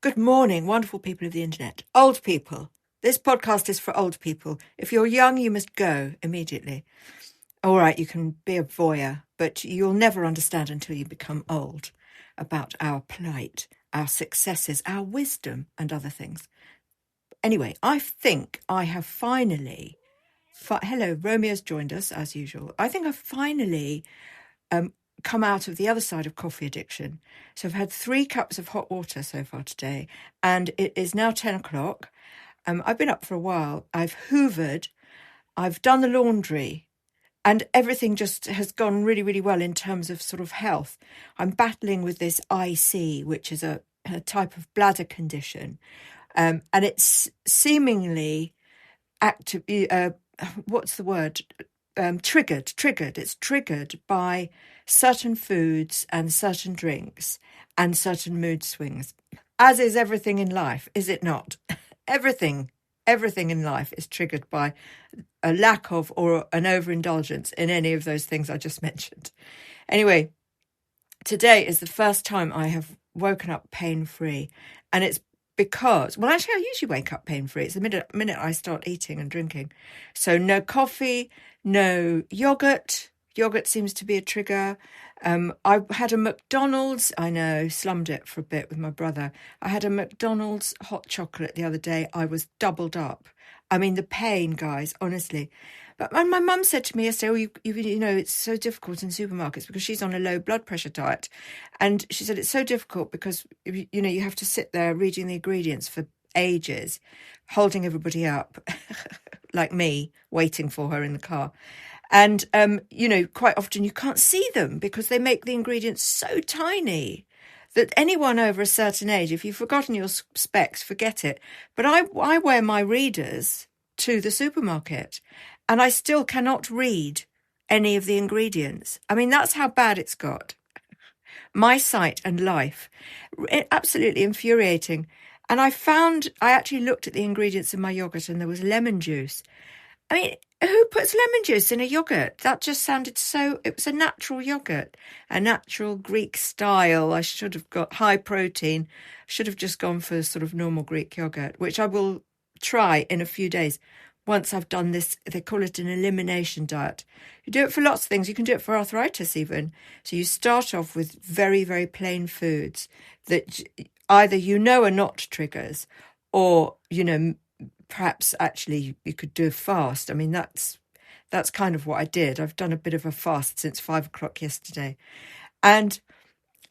Good morning, wonderful people of the internet. Old people. This podcast is for old people. If you're young, you must go immediately. All right, you can be a voyeur, but you'll never understand until you become old about our plight, our successes, our wisdom, and other things. Anyway, I think I have finally... Hello, Romeo's joined us, as usual. I think I've finally... come out of the other side of coffee addiction. So I've had 3 cups of hot water so far today, and it is now 10 o'clock. I've been up for a while. I've hoovered, I've done the laundry, and everything just has gone really, really well in terms of sort of health. I'm battling with this IC, which is a type of bladder condition, and it's seemingly active. What's the word? Triggered. It's triggered by certain foods and certain drinks and certain mood swings, as is everything in life, is it not? Everything in life is triggered by a lack of or an overindulgence in any of those things I just mentioned. Anyway, today is the first time I have woken up pain-free, and it's because, well, actually, I usually wake up pain-free. It's the minute I start eating and drinking. So no coffee, no yogurt. Yogurt seems to be a trigger. I had a McDonald's, I know, slummed it for a bit with my brother. I had a McDonald's hot chocolate the other day. I was doubled up. I mean, the pain, guys, honestly. But my mum said to me yesterday, you know, it's so difficult in supermarkets because she's on a low blood pressure diet. And she said it's so difficult because, you know, you have to sit there reading the ingredients for ages, holding everybody up, like me, waiting for her in the car. And, you know, quite often you can't see them because they make the ingredients so tiny that anyone over a certain age, if you've forgotten your specs, forget it. But I wear my readers to the supermarket and I still cannot read any of the ingredients. I mean, that's how bad it's got. My sight and life, absolutely infuriating. And I actually looked at the ingredients in my yogurt and there was lemon juice. I mean, who puts lemon juice in a yogurt? That just sounded so... It was a natural yogurt, a natural Greek style. I should have got high protein. Should have just gone for sort of normal Greek yogurt, which I will try in a few days. Once I've done this, they call it an elimination diet. You do it for lots of things. You can do it for arthritis even. So you start off with very, very plain foods that either you know are not triggers or, you know, perhaps actually you could do a fast. I mean, that's kind of what I did. I've done a bit of a fast since 5 o'clock yesterday. And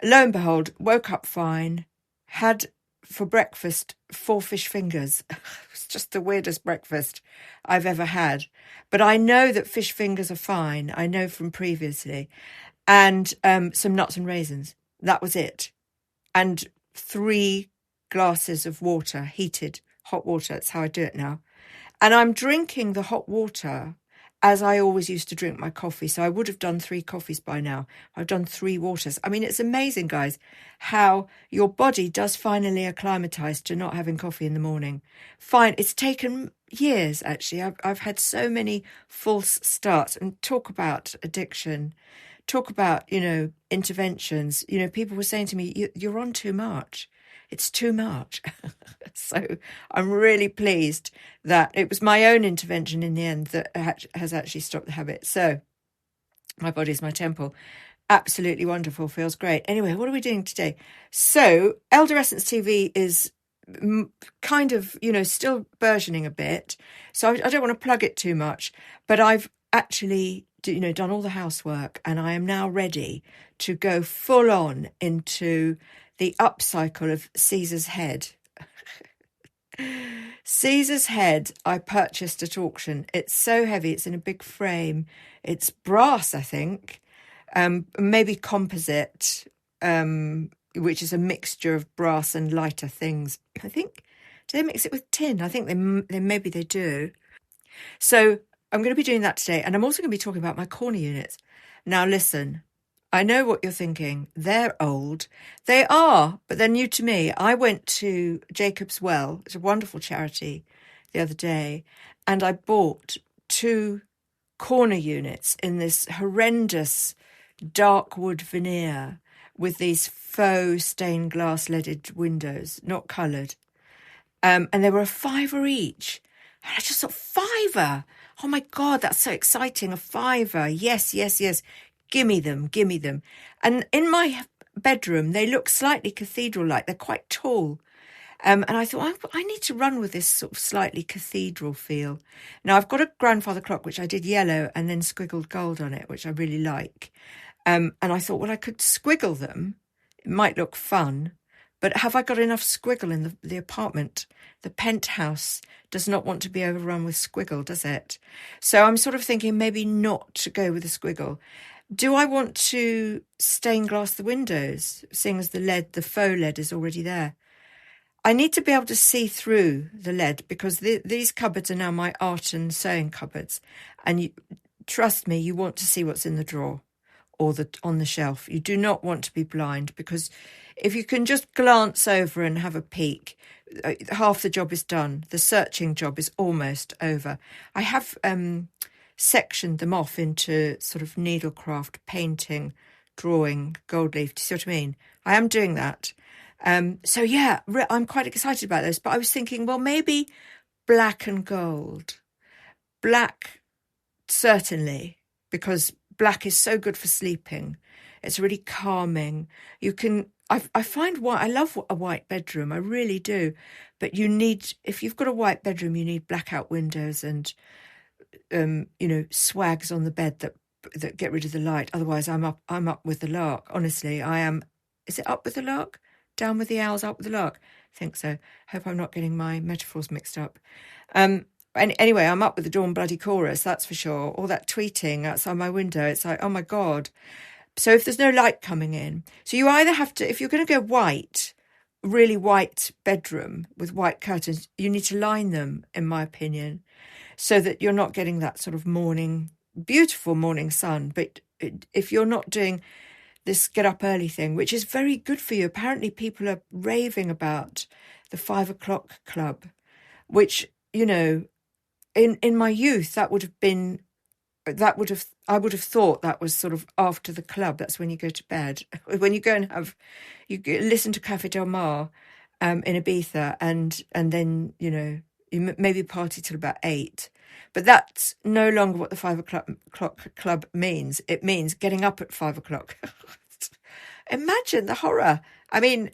lo and behold, woke up fine, had for breakfast 4 fish fingers. It's just the weirdest breakfast I've ever had. But I know that fish fingers are fine. I know from previously. And some nuts and raisins. That was it. And 3 glasses of water, heated hot water. That's how I do it now. And I'm drinking the hot water as I always used to drink my coffee. So I would have done 3 coffees by now. I've done 3 waters. I mean, it's amazing, guys, how your body does finally acclimatise to not having coffee in the morning. Fine. It's taken years, actually. I've had so many false starts. And talk about addiction. Talk about, you know, interventions. You know, people were saying to me, you're on too much. It's too much. So I'm really pleased that it was my own intervention in the end that has actually stopped the habit. So my body's my temple. Absolutely wonderful. Feels great. Anyway, what are we doing today? So Elderescence TV is kind of, you know, still burgeoning a bit. So I don't want to plug it too much, but I've actually, you know, done all the housework and I am now ready to go full on into the upcycle of Caesar's Head. Caesar's Head I purchased at auction. It's so heavy. It's in a big frame. It's brass, I think, maybe composite, which is a mixture of brass and lighter things. I think, do they mix it with tin? I think maybe they do. So I'm going to be doing that today. And I'm also going to be talking about my corner units. Now, listen. I know what you're thinking. They're old. They are, but they're new to me. I went to Jacob's Well, it's a wonderful charity, the other day, and I bought 2 corner units in this horrendous dark wood veneer with these faux stained glass leaded windows, not coloured. And they were £5 each. And I just thought, £5? Oh my God, that's so exciting. £5. Yes, yes, yes. Gimme them, gimme them. And in my bedroom, they look slightly cathedral-like. They're quite tall. And I thought, I need to run with this sort of slightly cathedral feel. Now, I've got a grandfather clock, which I did yellow and then squiggled gold on it, which I really like. And I thought, well, I could squiggle them. It might look fun. But have I got enough squiggle in the apartment? The penthouse does not want to be overrun with squiggle, does it? So I'm sort of thinking maybe not to go with the squiggle. Do I want to stain glass the windows, seeing as the faux lead is already there? I need to be able to see through the lead because these cupboards are now my art and sewing cupboards. And trust me, you want to see what's in the drawer or on the shelf. You do not want to be blind, because if you can just glance over and have a peek, half the job is done. The searching job is almost over. I have sectioned them off into sort of needlecraft, painting, drawing, gold leaf. Do you see what I mean? I am doing that. So yeah, I'm quite excited about this, but I was thinking, well, maybe black and gold. Black, certainly, because black is so good for sleeping. It's really calming. I find I love a white bedroom. I really do. But if you've got a white bedroom, you need blackout windows and, swags on the bed that get rid of the light. Otherwise, I'm up with the lark. Honestly, I am. Is it up with the lark? Down with the owls, up with the lark? I think so. Hope I'm not getting my metaphors mixed up. And anyway, I'm up with the dawn bloody chorus, that's for sure. All that tweeting outside my window, it's like, oh my God. So if there's no light coming in, so you either have to, if you're going to go white, really white bedroom with white curtains, you need to line them, in my opinion, so that you're not getting that sort of beautiful morning sun. But if you're not doing this get up early thing, which is very good for you. Apparently people are raving about the 5 o'clock club, which, in my youth, I would have thought that was sort of after the club. That's when you go to bed, when you go and you listen to Café Del Mar in Ibiza, and then, you maybe party till about 8. But that's no longer what the 5 o'clock club means. It means getting up at 5 o'clock. Imagine the horror. I mean,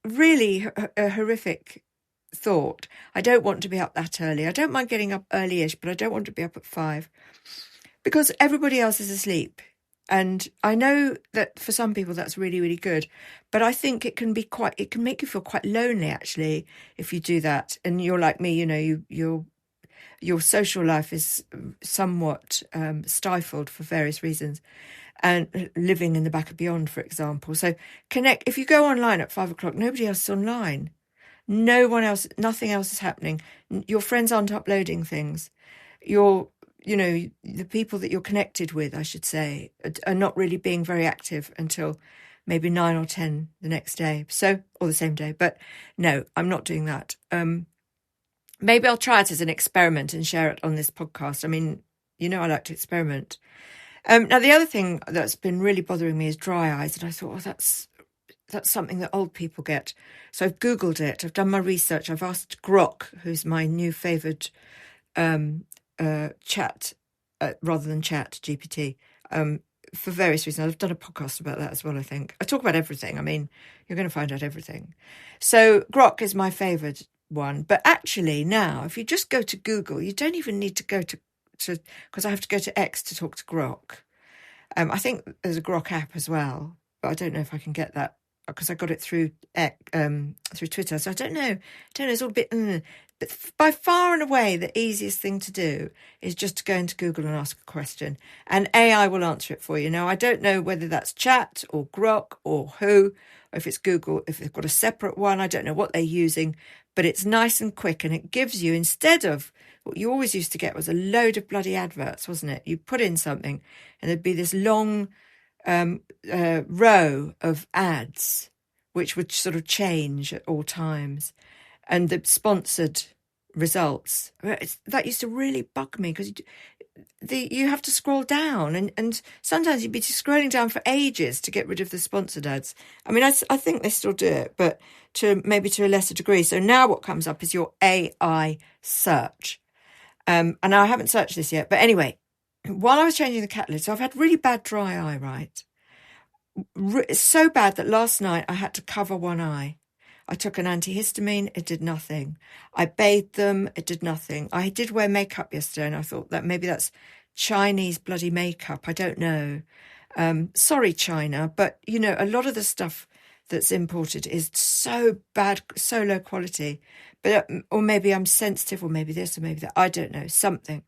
really a horrific thought. I don't want to be up that early. I don't mind getting up early-ish, but I don't want to be up at 5 because everybody else is asleep. And I know that for some people that's really, really good, but I think it can make you feel quite lonely, actually, if you do that. And you're like me, your social life is somewhat stifled for various reasons, and living in the back of beyond, for example. So if you go online at 5 o'clock, nobody else is online. No one else, nothing else is happening. Your friends aren't uploading things. The people that you're connected with, I should say, are not really being very active until maybe 9 or 10 the next day. Or the same day. But no, I'm not doing that. Maybe I'll try it as an experiment and share it on this podcast. I mean, I like to experiment. Now, the other thing that's been really bothering me is dry eyes. And I thought, that's something that old people get. So I've Googled it. I've done my research. I've asked Grok, who's my new favoured chat, rather than chat, GPT, for various reasons. I've done a podcast about that as well, I think. I talk about everything. I mean, you're going to find out everything. So Grok is my favoured one. But actually now, if you just go to Google, you don't even need to go to because I have to go to X to talk to Grok. I think there's a Grok app as well, but I don't know if I can get that because I got it through Twitter. So I don't know. It's all a bit. But by far and away, the easiest thing to do is just to go into Google and ask a question, and AI will answer it for you. Now, I don't know whether that's chat or Grok or who, or if it's Google, if they've got a separate one. I don't know what they're using, but it's nice and quick, and it gives you, instead of what you always used to get was a load of bloody adverts, wasn't it? You put in something and there'd be this long row of ads, which would sort of change at all times. And the sponsored results. That used to really bug me because you have to scroll down, and sometimes you'd be scrolling down for ages to get rid of the sponsored ads. I mean, I think they still do it, but maybe to a lesser degree. So now what comes up is your AI search. And I haven't searched this yet. But anyway, while I was changing the cat litter, so I've had really bad dry eye, right? So bad that last night I had to cover one eye. I took an antihistamine, it did nothing. I bathed them, it did nothing. I did wear makeup yesterday, and I thought that maybe that's Chinese bloody makeup. I don't know. Sorry, China, but, a lot of the stuff that's imported is so bad, so low quality. But or maybe I'm sensitive, or maybe this, or maybe that. I don't know, something.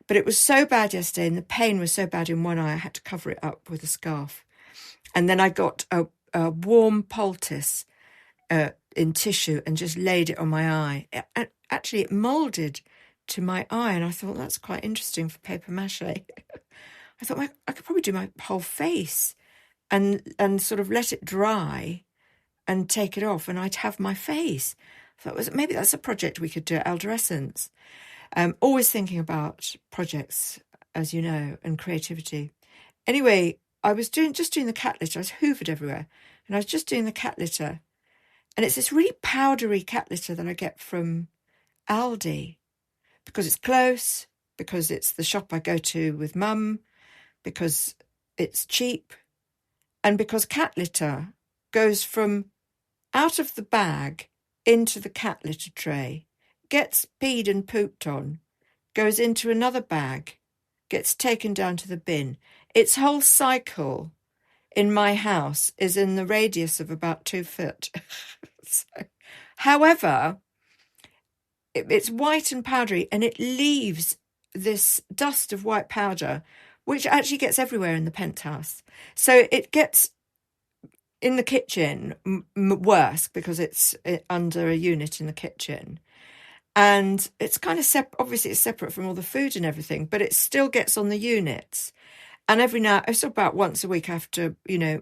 But it was so bad yesterday, and the pain was so bad in one eye, I had to cover it up with a scarf. And then I got a warm poultice in tissue and just laid it on my eye. Actually, it moulded to my eye, and I thought that's quite interesting for paper mache. I thought I could probably do my whole face and sort of let it dry and take it off, and I'd have my face. I thought maybe that's a project we could do at Elderescence. Always thinking about projects, as you know, and creativity. Anyway, I was just doing the cat litter. I was hoovered everywhere, and I was just doing the cat litter. And it's this really powdery cat litter that I get from Aldi, because it's close, because it's the shop I go to with Mum, because it's cheap, and because cat litter goes from out of the bag into the cat litter tray, gets peed and pooped on, goes into another bag, gets taken down to the bin. Its whole cycle in my house is in the radius of about 2 foot. However, it's white and powdery, and it leaves this dust of white powder, which actually gets everywhere in the penthouse. So it gets in the kitchen worse because it's under a unit in the kitchen. And it's kind of obviously it's separate from all the food and everything, but it still gets on the units. And every now, it's about once a week, I have to,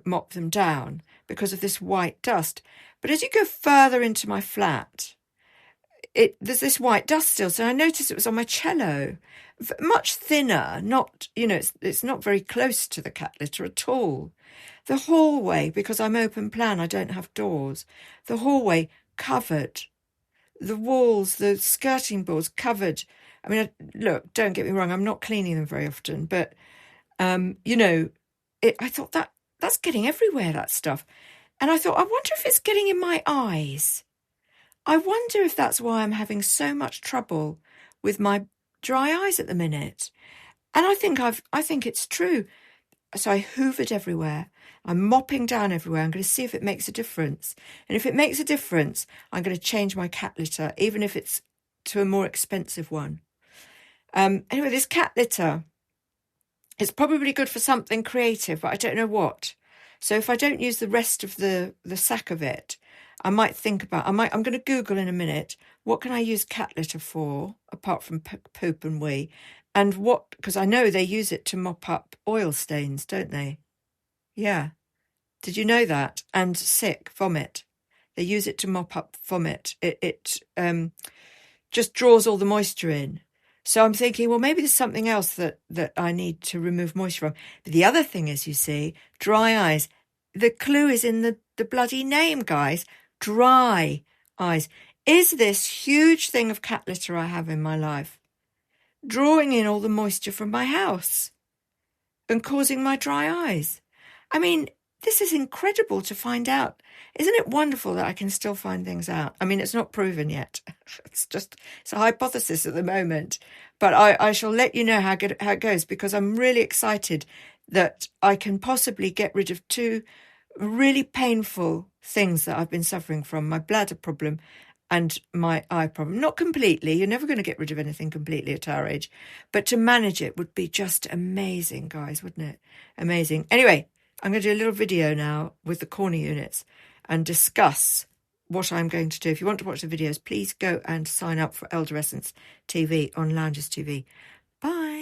mop them down because of this white dust. But as you go further into my flat, there's this white dust still. So I noticed it was on my cello, much thinner, not, it's not very close to the cat litter at all. The hallway, because I'm open plan, I don't have doors, the hallway covered. The walls, the skirting boards covered. I mean, look, don't get me wrong, I'm not cleaning them very often, but I thought that's getting everywhere, that stuff. And I thought, I wonder if it's getting in my eyes. I wonder if that's why I'm having so much trouble with my dry eyes at the minute. And I think it's true. So I hoovered everywhere. I'm mopping down everywhere. I'm going to see if it makes a difference. And if it makes a difference, I'm going to change my cat litter, even if it's to a more expensive one. Anyway, this cat litter, it's probably good for something creative, but I don't know what. So if I don't use the rest of the sack of it, I might think about, I'm going to Google in a minute, what can I use cat litter for, apart from poop and wee? And because I know they use it to mop up oil stains, don't they? Yeah. Did you know that? And vomit. They use it to mop up vomit. It just draws all the moisture in. So I'm thinking, well, maybe there's something else that I need to remove moisture from. But the other thing is, you see, dry eyes. The clue is in the bloody name, guys. Dry eyes. Is this huge thing of cat litter I have in my life drawing in all the moisture from my house and causing my dry eyes? I mean, this is incredible to find out. Isn't it wonderful that I can still find things out? I mean, it's not proven yet. It's a hypothesis at the moment. But I shall let you know how it goes, because I'm really excited that I can possibly get rid of 2 really painful things that I've been suffering from, my bladder problem and my eye problem. Not completely. You're never going to get rid of anything completely at our age. But to manage it would be just amazing, guys, wouldn't it? Amazing. Anyway, I'm going to do a little video now with the corner units and discuss what I'm going to do. If you want to watch the videos, please go and sign up for Elderescence TV on Lounges TV. Bye.